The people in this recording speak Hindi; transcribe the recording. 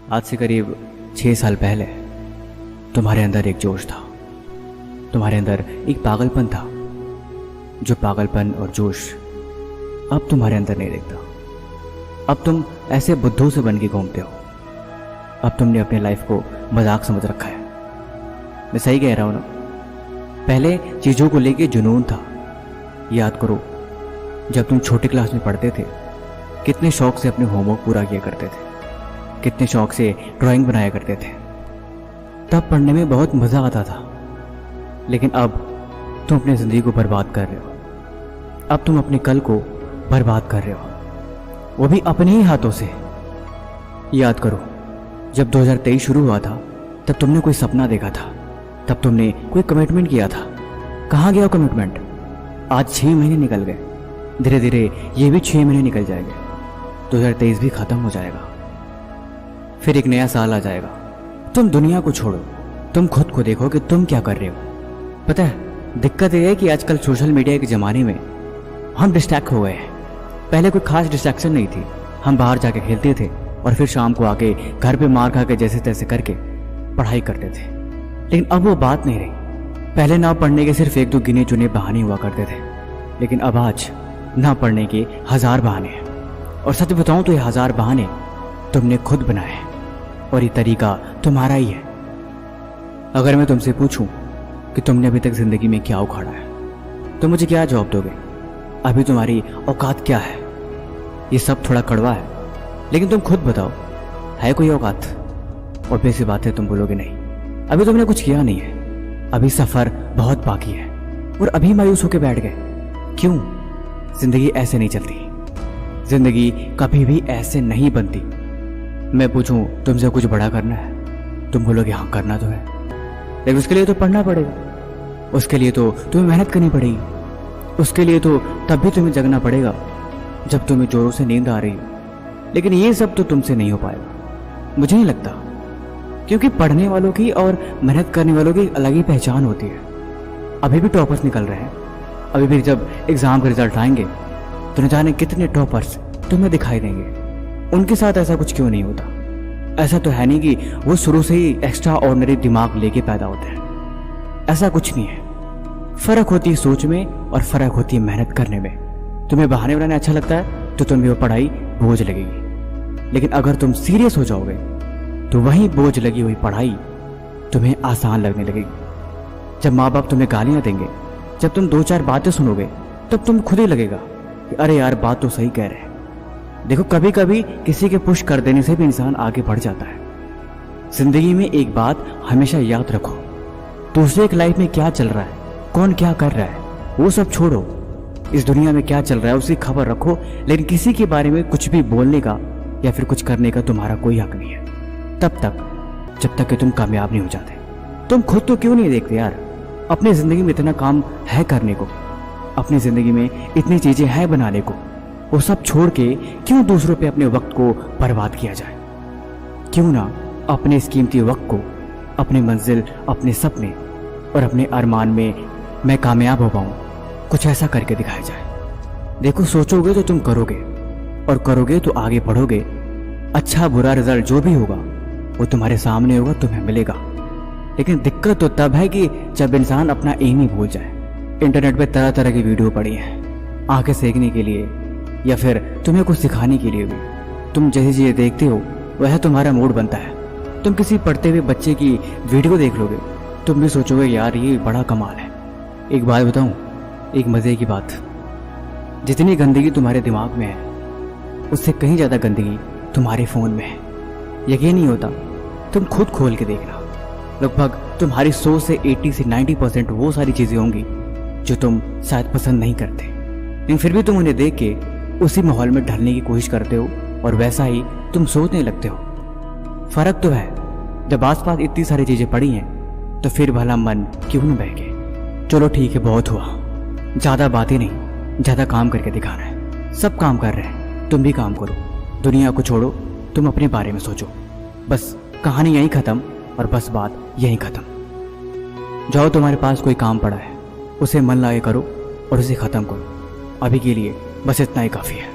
आज से करीब 6 साल पहले तुम्हारे अंदर एक जोश था, तुम्हारे अंदर एक पागलपन था। जो पागलपन और जोश अब तुम्हारे अंदर नहीं दिखता। अब तुम ऐसे बुद्धू से बन के घूमते हो। अब तुमने अपने लाइफ को मजाक समझ रखा है। मैं सही कह रहा हूं ना? पहले चीज़ों को लेके जुनून था। याद करो, जब तुम छोटी क्लास में पढ़ते थे कितने शौक से अपने होमवर्क पूरा किया करते थे, कितने शौक से ड्राइंग बनाया करते थे। तब पढ़ने में बहुत मज़ा आता था। लेकिन अब तुम अपनी ज़िंदगी को बर्बाद कर रहे हो। अब तुम अपने कल को बर्बाद कर रहे हो, वो भी अपने ही हाथों से। याद करो, जब 2023 शुरू हुआ था तब तुमने कोई सपना देखा था, तब तुमने कोई कमिटमेंट किया था। कहाँ गया कमिटमेंट? आज 6 महीने निकल गए, धीरे धीरे ये भी 6 महीने निकल जाएंगे। 2023 भी खत्म हो जाएगा, फिर एक नया साल आ जाएगा। तुम दुनिया को छोड़ो, तुम खुद को देखो कि तुम क्या कर रहे हो। पता है, दिक्कत यह है कि आजकल सोशल मीडिया के ज़माने में हम डिस्ट्रैक्ट हो गए हैं। पहले कोई खास डिस्ट्रैक्शन नहीं थी। हम बाहर जाके खेलते थे और फिर शाम को आके घर पे मार खा के जैसे तैसे करके पढ़ाई करते थे। लेकिन अब वो बात नहीं रही। पहले ना पढ़ने के सिर्फ 1-2 गिने चुने बहाने हुआ करते थे, लेकिन अब आज ना पढ़ने के 1000 बहाने हैं। और सच बताऊं तो ये 1000 बहाने तुमने खुद बनाए हैं और ये तरीका तुम्हारा ही है। अगर मैं तुमसे पूछूं कि तुमने अभी तक जिंदगी में क्या उखाड़ा है तो मुझे क्या जवाब दोगे? अभी तुम्हारी औकात क्या है? ये सब थोड़ा कड़वा है, लेकिन तुम खुद बताओ, है कोई औकात? और वैसी बात है, तुम बोलोगे नहीं, अभी तुमने कुछ किया नहीं है, अभी सफर बहुत बाकी है। और अभी मायूस होकर बैठ गए। क्यों? जिंदगी ऐसे नहीं चलती, जिंदगी कभी भी ऐसे नहीं बनती। मैं पूछूं तुमसे कुछ बड़ा करना है, तुम बोलोगे हाँ करना तो है, लेकिन उसके लिए तो पढ़ना पड़ेगा, उसके लिए तो तुम्हें मेहनत करनी पड़ेगी, उसके लिए तो तब भी तुम्हें जगना पड़ेगा जब तुम्हें जोरों से नींद आ रही हो। लेकिन ये सब तो तुमसे नहीं हो पाएगा, मुझे नहीं लगता, क्योंकि पढ़ने वालों की और मेहनत करने वालों की अलग ही पहचान होती है। अभी भी टॉपर्स निकल रहे हैं। अभी भी जब एग्जाम के रिजल्ट आएंगे तो न जाने कितने टॉपर्स तुम्हें दिखाई देंगे। उनके साथ ऐसा कुछ क्यों नहीं होता? ऐसा तो है नहीं कि वो शुरू से ही एक्स्ट्रा ऑर्डिनरी दिमाग लेके पैदा होते हैं। ऐसा कुछ नहीं है। फर्क होती है सोच में और फर्क होती है मेहनत करने में। तुम्हें बहाने बनाने अच्छा लगता है तो तुम्हें वो पढ़ाई बोझ लगेगी, लेकिन अगर तुम सीरियस हो जाओगे तो वही बोझ लगी हुई पढ़ाई तुम्हें आसान लगने लगेगी। जब माँ बाप तुम्हें गालियां देंगे, जब तुम 2-4 बातें सुनोगे, तब तुम खुद ही लगेगा कि अरे यार बात तो सही कह रहे हैं। देखो, कभी कभी किसी के पुश कर देने से भी इंसान आगे बढ़ जाता है। जिंदगी में एक बात हमेशा याद रखो, दूसरे की लाइफ में क्या चल रहा है, कौन क्या कर रहा है, वो सब छोड़ो। इस दुनिया में क्या चल रहा है उसकी खबर रखो, लेकिन किसी के बारे में कुछ भी बोलने का या फिर कुछ करने का तुम्हारा कोई हक नहीं है, तब तक जब तक कि तुम कामयाब नहीं हो जाते। तुम खुद तो क्यों नहीं देखते यार? अपनी जिंदगी में इतना काम है करने को, अपनी जिंदगी में इतनी चीजें हैं बनाने को, वो सब छोड़ के क्यों दूसरों पे अपने वक्त को बर्बाद किया जाए? क्यों ना अपने इस कीमती वक्त को अपनी मंजिल, अपने सपने और अपने अरमान में मैं कामयाब हो पाऊं, कुछ ऐसा करके दिखाया जाए। देखो, सोचोगे तो तुम करोगे, और करोगे तो आगे बढ़ोगे। अच्छा बुरा रिजल्ट जो भी होगा वो तुम्हारे सामने होगा, तुम्हें मिलेगा। लेकिन दिक्कत तो तब है कि जब इंसान अपना एम ही भूल जाए। इंटरनेट पे तरह तरह की वीडियो पड़ी है, आंखें सेकने के लिए या फिर तुम्हें कुछ सिखाने के लिए भी। तुम जैसी चीजें देखते हो वह तुम्हारा मूड बनता है। तुम किसी पढ़ते हुए बच्चे की वीडियो देख लोगे, तुम भी सोचोगे यार ये बड़ा कमाल है। एक बात बताऊं, एक मजे की बात, जितनी गंदगी तुम्हारे दिमाग में है उससे कहीं ज्यादा गंदगी तुम्हारे फोन में है। यकीन नहीं होता? तुम खुद खोल के देखना। लगभग तुम्हारी 100 से 80 से 90% वो सारी चीजें होंगी जो तुम शायद पसंद नहीं करते, लेकिन फिर भी तुम उन्हें देख के उसी माहौल में ढलने की कोशिश करते हो और वैसा ही तुम सोचने लगते हो। फर्क तो है, जब आसपास इतनी सारी चीजें पड़ी हैं तो फिर भला मन क्यों न बहके? चलो ठीक है, बहुत हुआ, ज्यादा बातें नहीं, ज्यादा काम करके दिखाना है। सब काम कर रहे हैं, तुम भी काम करो। दुनिया को छोड़ो, तुम अपने बारे में सोचो। बस कहानी यहीं खत्म और बस बात यहीं खत्म। जाओ, तुम्हारे पास कोई काम पड़ा है उसे मन लगा करो और उसे खत्म करो। अभी के लिए बस इतना ही काफी है।